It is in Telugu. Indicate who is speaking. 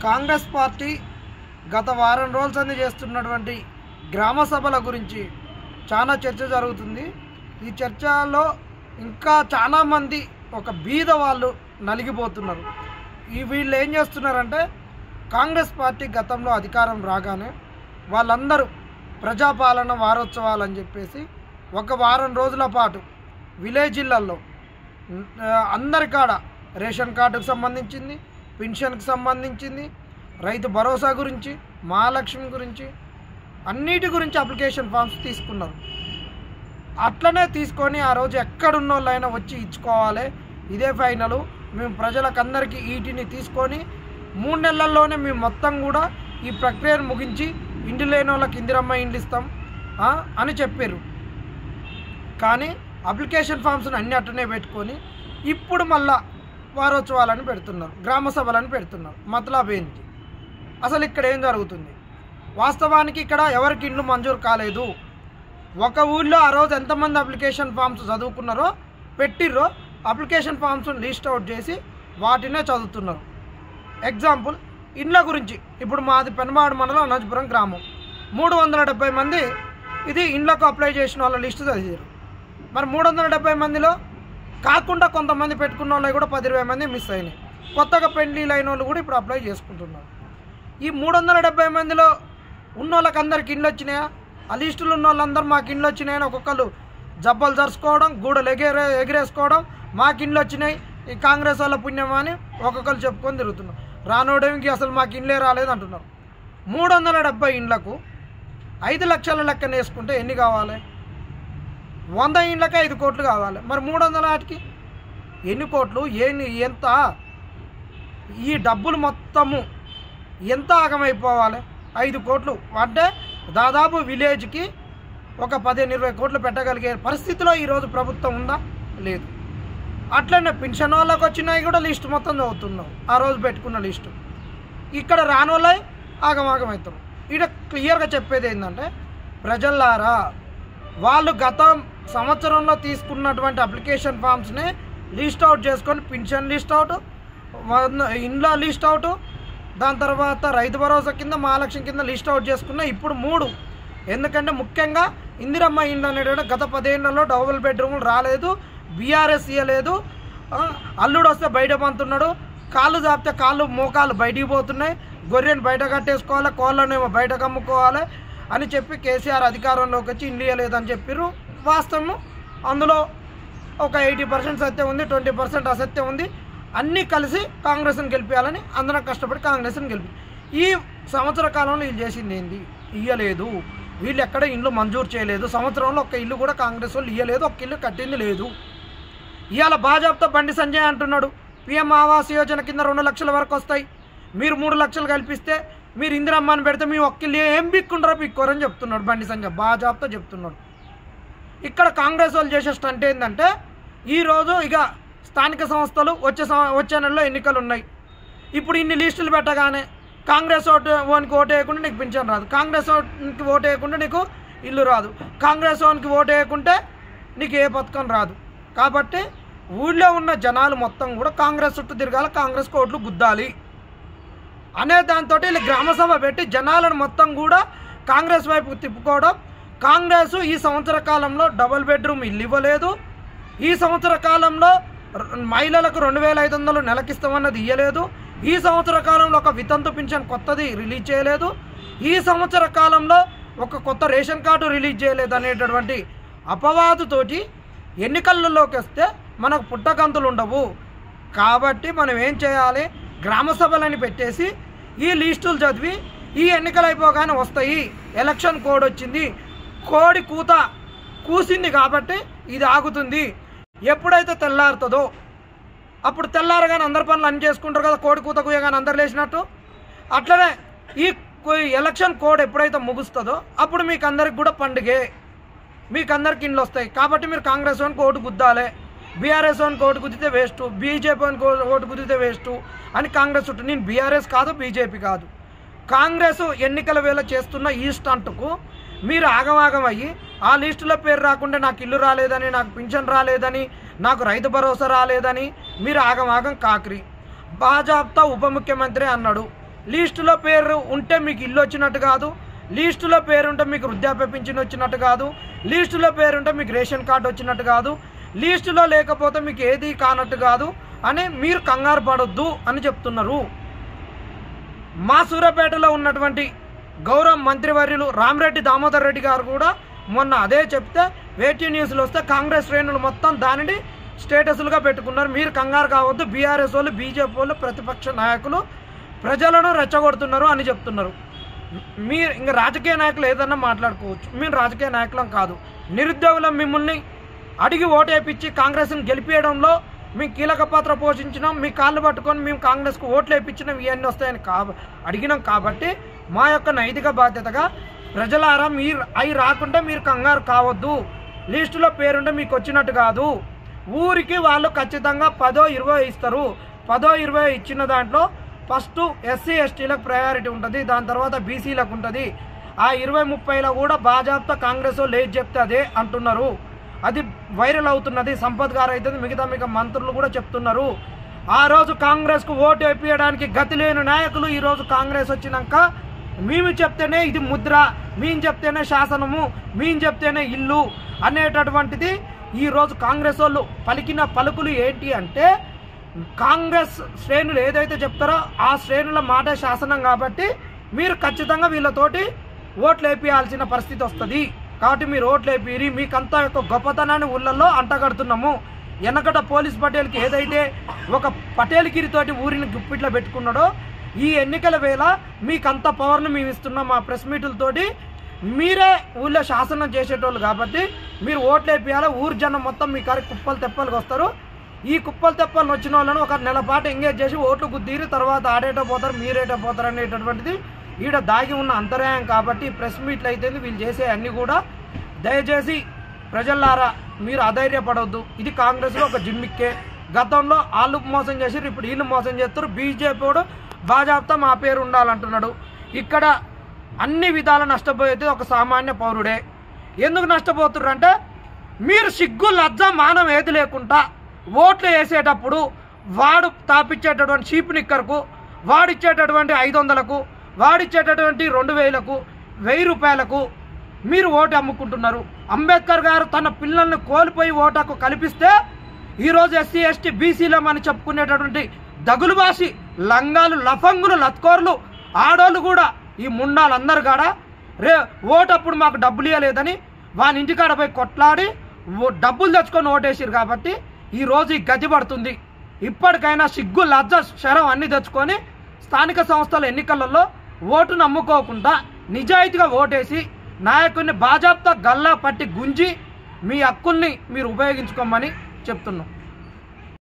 Speaker 1: కాంగ్రెస్ పార్టీ గత వారం రోజుల సంది చేస్తున్నటువంటి గ్రామ సభల గురించి చాలా చర్చ జరుగుతుంది. ఈ చర్చలో ఇంకా చాలామంది ఒక బీద వాళ్ళు నలిగిపోతున్నారు. వీళ్ళు ఏం చేస్తున్నారంటే కాంగ్రెస్ పార్టీ గతంలో అధికారం రాగానే వాళ్ళందరూ ప్రజాపాలన వారోత్సవాలు అని చెప్పేసి ఒక వారం రోజుల పాటు విలేజిళ్లలో అందరికాడ రేషన్ కార్డుకు సంబంధించింది, పెన్షన్కి సంబంధించింది, రైతు భరోసా గురించి, మహాలక్ష్మి గురించి, అన్నిటి గురించి అప్లికేషన్ ఫామ్స్ తీసుకున్నారు. అట్లనే తీసుకొని ఆ రోజు ఎక్కడున్న వాళ్ళైనా వచ్చి ఇచ్చుకోవాలి, ఇదే ఫైనలు, మేము ప్రజలకందరికీ వీటిని తీసుకొని 3 నెలల్లోనే మేము మొత్తం కూడా ఈ ప్రక్రియను ముగించి ఇంటి లేని వాళ్ళకి ఇందిరమ్మ ఇండ్లు ఇస్తాం అని చెప్పారు. కానీ అప్లికేషన్ ఫామ్స్ని అన్ని అట్టనే పెట్టుకొని ఇప్పుడు మళ్ళా వారోత్సవాలను పెడుతున్నారు, గ్రామ సభలను పెడుతున్నారు. మతలబ్ ఏంటి? అసలు ఇక్కడ ఏం జరుగుతుంది? వాస్తవానికి ఇక్కడ ఎవరికి ఇండ్లు మంజూరు కాలేదు. ఒక ఊళ్ళో ఆ రోజు ఎంతమంది అప్లికేషన్ ఫామ్స్ చదువుకున్నారో పెట్టిర్రో అప్లికేషన్ ఫామ్స్ని లిస్ట్ అవుట్ చేసి వాటినే చదువుతున్నారు. ఎగ్జాంపుల్ ఇండ్ల గురించి, ఇప్పుడు మాది పెనబాడు మండలం అనాజపురం గ్రామం, 370 మంది ఇది ఇండ్లకు అప్లై చేసిన వాళ్ళ లిస్టు చదివారు. మరి 370 మందిలో కాకుండా కొంతమంది పెట్టుకున్న వాళ్ళు కూడా 10-20 మంది మిస్ అయినాయి. కొత్తగా పెళ్లిళ్ళు అయిన వాళ్ళు కూడా ఇప్పుడు అప్లై చేసుకుంటున్నారు. ఈ 370 మందిలో ఉన్న వాళ్ళకి అందరికి ఇండ్లు వచ్చినాయా? ఆ లిస్టులు ఉన్న వాళ్ళందరూ మాకు ఇండ్లు వచ్చినాయని ఒక్కొక్కరు జబ్బలు జరుచుకోవడం, గూడలు ఎగిరేసుకోవడం, మాకు ఇండ్లు వచ్చినాయి ఈ కాంగ్రెస్ వాళ్ళ పుణ్యమా అని ఒక్కొక్కరు చెప్పుకొని తిరుగుతున్నారు. రానోడేమికి అసలు మాకు ఇండ్లే రాలేదు అంటున్నారు. 370 ఇండ్లకు 5 లక్షల లెక్కన వేసుకుంటే ఎన్ని కావాలి? 100 ఇండ్లకే 5 కోట్లు కావాలి. మరి 300 వాటికి ఎన్ని కోట్లు? ఎంత? ఈ డబ్బులు మొత్తము ఎంత ఆగమైపోవాలి? 5 కోట్లు అంటే దాదాపు విలేజ్కి ఒక 15-20 కోట్లు పెట్టగలిగే పరిస్థితిలో ఈరోజు ప్రభుత్వం ఉందా? లేదు. అట్లనే పెన్షన్ వాళ్ళకి వచ్చినాయి కూడా లిస్టు మొత్తం చదువుతున్నాం, ఆ రోజు పెట్టుకున్న లిస్టు. ఇక్కడ రాని వాళ్ళే ఆగమాగమవుతాం. ఇక్కడ క్లియర్గా చెప్పేది ఏంటంటే, ప్రజల్లారా, వాళ్ళు గత సంవత్సరంలో తీసుకున్నటువంటి అప్లికేషన్ ఫామ్స్ని లిస్ట్ అవుట్ చేసుకొని పెన్షన్ లిస్ట్ అవుట్, ఇండ్ల లిస్ట్ అవుట్, దాని తర్వాత రైతు భరోసా కింద, మహాలక్ష్మి కింద లిస్ట్ అవుట్ చేసుకున్న ఇప్పుడు 3. ఎందుకంటే ముఖ్యంగా ఇందిరమ్మ ఇండ్లు అనేటువంటి గత 10 ఏళ్లలో డబుల్ బెడ్రూములు రాలేదు, బీఆర్ఎస్ ఇవ్వలేదు. అల్లుడు వస్తే బయట పంతున్నాడు, కాళ్ళు చాపితే కాళ్ళు మోకాళ్ళు బయటికి పోతున్నాయి, గొర్రెను బయట కట్టేసుకోవాలి, కోళ్ళనేమో బయట కమ్ముకోవాలి అని చెప్పి కేసీఆర్ అధికారంలోకి వచ్చి ఇండ్లు ఇవ్వలేదని చెప్పారు. వాస్తవం అందులో ఒక 80% సత్యం ఉంది, 20% అసత్యం ఉంది. అన్నీ కలిసి కాంగ్రెస్ని గెలిపించాలని అందరం కష్టపడి కాంగ్రెస్ని గెలిపి ఈ సంవత్సర కాలంలో వీళ్ళు చేసింది ఏంది? ఇవ్వలేదు. వీళ్ళు ఎక్కడ ఇండ్లు మంజూరు చేయలేదు. సంవత్సరంలో ఒక్క ఇల్లు కూడా కాంగ్రెస్ వాళ్ళు ఇవ్వలేదు, ఒక్క ఇల్లు కట్టింది లేదు. ఇవాళ భాజపాతో బండి సంజయ్ అంటున్నాడు, పీఎం ఆవాస్ యోజన కింద 2 లక్షల వరకు వస్తాయి, మీరు 3 లక్షలు కల్పిస్తే మీరు ఇందిరమ్మని పెడితే మీ ఒక్క ఇల్లు ఏం పిక్కుంటారో పిక్కోరని చెప్తున్నాడు బండి సంజయ్, భాజపాతో చెప్తున్నాడు. ఇక్కడ కాంగ్రెస్ వాళ్ళు చేసే స్టంట్ ఏంటంటే, ఈరోజు ఇక స్థానిక సంస్థలు వచ్చే నెలలో ఎన్నికలు ఉన్నాయి. ఇప్పుడు ఇన్ని లిస్టులు పెట్టగానే కాంగ్రెస్ ఓనికి ఓటు వేయకుండా నీకు పింఛన్ రాదు, కాంగ్రెస్ ఓనికి ఓటు వేయకుండా నీకు ఇల్లు రాదు, కాంగ్రెస్ ఓనికి ఓటు వేయకుంటే నీకు ఏ పథకం రాదు. కాబట్టి ఊళ్ళో ఉన్న జనాలు మొత్తం కూడా కాంగ్రెస్ చుట్టూ తిరగాలి, కాంగ్రెస్ ఓట్లు గుద్దాలి అనే దాంతో వీళ్ళు గ్రామసభ పెట్టి జనాలను మొత్తం కూడా కాంగ్రెస్ వైపు తిప్పుకోవడం. కాంగ్రెస్ ఈ సంవత్సర కాలంలో డబుల్ బెడ్రూమ్ ఇల్లు ఇవ్వలేదు, ఈ సంవత్సర కాలంలో మహిళలకు 2500 నెలకిస్తామన్నది ఇవ్వలేదు, ఈ సంవత్సర కాలంలో ఒక వితంతు పింఛన్ కొత్తది రిలీజ్ చేయలేదు, ఈ సంవత్సర కాలంలో ఒక కొత్త రేషన్ కార్డు రిలీజ్ చేయలేదు అనేటటువంటి అపవాదుతోటి ఎన్నికలలోకి వస్తే మనకు పుట్టగంతులు ఉండవు. కాబట్టి మనం ఏం చేయాలి? గ్రామ సభలని పెట్టేసి ఈ లిస్టులు చదివి ఈ ఎన్నికలు అయిపోగానే వస్తాయి, ఎలక్షన్ కోడ్ వచ్చింది, కోడి కూత కూసింది కాబట్టి ఇది ఆగుతుంది, ఎప్పుడైతే తెల్లారుతుందో అప్పుడు తెల్లారగానే అందరి పనులు అన్ని చేసుకుంటారు కదా, కోడి కూత కూయగానే అందరు లేచినట్టు. అట్లనే ఈ ఎలక్షన్ కోడ్ ఎప్పుడైతే ముగుస్తుందో అప్పుడు మీకు అందరికి కూడా పండుగే, మీకు అందరికి ఇండ్లు వస్తాయి. కాబట్టి మీరు కాంగ్రెస్ వానికి ఓటు గుద్దాలి, బీఆర్ఎస్ వానికి ఓటు గుద్దితే వేస్ట్, బీజేపీ వానికి ఓటు గుద్దితే వేస్ట్ అని కాంగ్రెస్ చుట్టూ. నేను బీఆర్ఎస్ కాదు, బీజేపీ కాదు, కాంగ్రెస్ ఎన్నికల వేళ చేస్తున్న ఈ స్టంట్కు మీరు ఆగమాగమయ్యి ఆ లిస్టులో పేరు రాకుండా నాకు ఇల్లు రాలేదని, నాకు పింఛన్ రాలేదని, నాకు రైతు భరోసా రాలేదని మీరు ఆగమాగం కాకిరి. భాజపా ఉప ముఖ్యమంత్రి అన్నాడు, లీస్టులో పేరు ఉంటే మీకు ఇల్లు వచ్చినట్టు కాదు, లీస్టులో పేరుంటే మీకు వృద్ధాప్య పింఛన్ వచ్చినట్టు కాదు, లీస్టులో పేరుంటే మీకు రేషన్ కార్డు వచ్చినట్టు కాదు, లీస్టులో లేకపోతే మీకు ఏది కానట్టు కాదు అని మీరు కంగారు పడొద్దు అని చెప్తున్నారు. మా సూర్యాపేటలో ఉన్నటువంటి గౌరవ మంత్రివర్యులు రామిరెడ్డి దామోదర్ రెడ్డి గారు కూడా మొన్న అదే చెప్తే వేటీ న్యూస్లో వస్తే కాంగ్రెస్ శ్రేణులు మొత్తం దానిని స్టేటస్లుగా పెట్టుకున్నారు. మీరు కంగారు కావద్దు, బీఆర్ఎస్ వాళ్ళు, బీజేపీ వాళ్ళు, ప్రతిపక్ష నాయకులు ప్రజలను రెచ్చగొడుతున్నారు అని చెప్తున్నారు. మీరు ఇంకా రాజకీయ నాయకులు ఏదన్నా మాట్లాడుకోవచ్చు, మేము రాజకీయ నాయకులం కాదు. నిరుద్యోగులం మిమ్మల్ని అడిగి ఓటేపించి కాంగ్రెస్ని గెలిపేయడంలో మేము కీలక పాత్ర పోషించినాం, మీ కాళ్ళు పట్టుకొని మేము కాంగ్రెస్కు ఓట్లు వేయించినాం, ఇవన్నీ వస్తాయని అడిగినాం. కాబట్టి మా యొక్క నైతిక బాధ్యతగా ప్రజలారా మీరు అవి రాకుంటే మీరు కంగారు కావద్దు, లిస్టులో పేరుంటే మీకు వచ్చినట్టు కాదు. ఊరికి వాళ్ళు ఖచ్చితంగా 10-20 ఇస్తారు. 10-20 ఇచ్చిన దాంట్లో ఫస్ట్ ఎస్సీ ఎస్టీలకు ప్రయారిటీ ఉంటుంది, దాని తర్వాత బీసీలకు ఉంటుంది. ఆ 20-30లో కూడా బాజాప్తా కాంగ్రెస్ లేట్ చెప్తే అదే అంటున్నారు, అది వైరల్ అవుతున్నది. సంపత్ గారు అయితే మిగతా మంత్రులు కూడా చెప్తున్నారు. ఆ రోజు కాంగ్రెస్కు ఓటు వేయించడానికి గతి లేని నాయకులు ఈరోజు కాంగ్రెస్ వచ్చినాక మేము చెప్తేనే ఇది ముద్ర, మేము చెప్తేనే శాసనము, మేము చెప్తేనే ఇల్లు అనేటటువంటిది ఈరోజు కాంగ్రెస్ వాళ్ళు పలికిన పలుకులు ఏంటి అంటే, కాంగ్రెస్ శ్రేణులు ఏదైతే చెప్తారో ఆ శ్రేణుల మాట శాసనం కాబట్టి మీరు ఖచ్చితంగా వీళ్ళతోటి ఓట్లు వేయించాల్సిన పరిస్థితి వస్తుంది. కాబట్టి మీరు ఓట్లు వేపిరి, మీకంతా యొక్క గొప్పతనాన్ని ఊళ్ళల్లో అంటగడుతున్నాము. వెనకట పోలీస్ పటేల్కి ఏదైతే ఒక పటేల్గిరితోటి ఊరిని గుప్పిట్లో పెట్టుకున్నాడో, ఈ ఎన్నికల వేళ మీకంత పవర్ను మేము ఇస్తున్నాం. మా ప్రెస్ మీటులతోటి మీరే ఊళ్ళో శాసనం చేసేటోళ్ళు కాబట్టి మీరు ఓట్లు వేపియాలి. ఊరు జనం మొత్తం మీ కారికి కుప్పలు తెప్పలకు వస్తారు. ఈ కుప్పలు తెప్పలు వచ్చిన వాళ్ళను ఒక నెల పాటు ఎంగేజ్ చేసి ఓట్లు గుద్దీరి తర్వాత ఆడేటో పోతారు, మీరేటో పోతారు అనేటటువంటిది ఈడ దాగి ఉన్న అంతరాయం. కాబట్టి ప్రెస్ మీట్లు అయితే వీళ్ళు చేసే అన్నీ కూడా దయచేసి ప్రజలారా మీరు అధైర్యపడవద్దు. ఇది కాంగ్రెస్లో ఒక జిమ్మిక్కే. గతంలో వాళ్ళు మోసం చేసి ఇప్పుడు వీళ్ళు మోసం చేస్తారు. బీజేపీ కూడా బాజాప్తా మా పేరు ఉండాలంటున్నాడు. ఇక్కడ అన్ని విధాలు నష్టపోయేది ఒక సామాన్య పౌరుడే. ఎందుకు నష్టపోతున్నారు అంటే, మీరు సిగ్గు లజ్జ మానం ఏది లేకుండా ఓట్లు వేసేటప్పుడు వాడు తాపిచ్చేటటువంటి చీప్ నిక్కర్కు, వాడిచ్చేటటువంటి 500కు, వాడిచ్చేటటువంటి 2000కు, 1000 రూపాయలకు మీరు ఓటు అమ్ముకుంటున్నారు. అంబేద్కర్ గారు తన పిల్లల్ని కోల్పోయి ఓటాకు కల్పిస్తే ఈరోజు ఎస్సీ ఎస్టీ బీసీలం అని చెప్పుకునేటటువంటి దగులుబాసి లంగాలు, లఫంగులు, లత్కోర్లు, ఆడోళ్ళు కూడా ఈ ముండాలందరూ కాడ ఓటప్పుడు మాకు డబ్బులు ఇవ్వలేదని వాని ఇంటికాడ పోయి కొట్లాడి డబ్బులు తెచ్చుకొని ఓటేసారు. కాబట్టి ఈరోజు ఈ గతి పడుతుంది. ఇప్పటికైనా సిగ్గు లజ్జ శరం అన్ని తెచ్చుకొని స్థానిక సంస్థల ఎన్నికలలో ఓటు నమ్ముకోకుండా నిజాయితీగా ఓటేసి నాయకుడిని బాజాప్తా గల్లా పట్టి గుంజి మీ హక్కుల్ని మీరు ఉపయోగించుకోమని చెప్తున్నాం.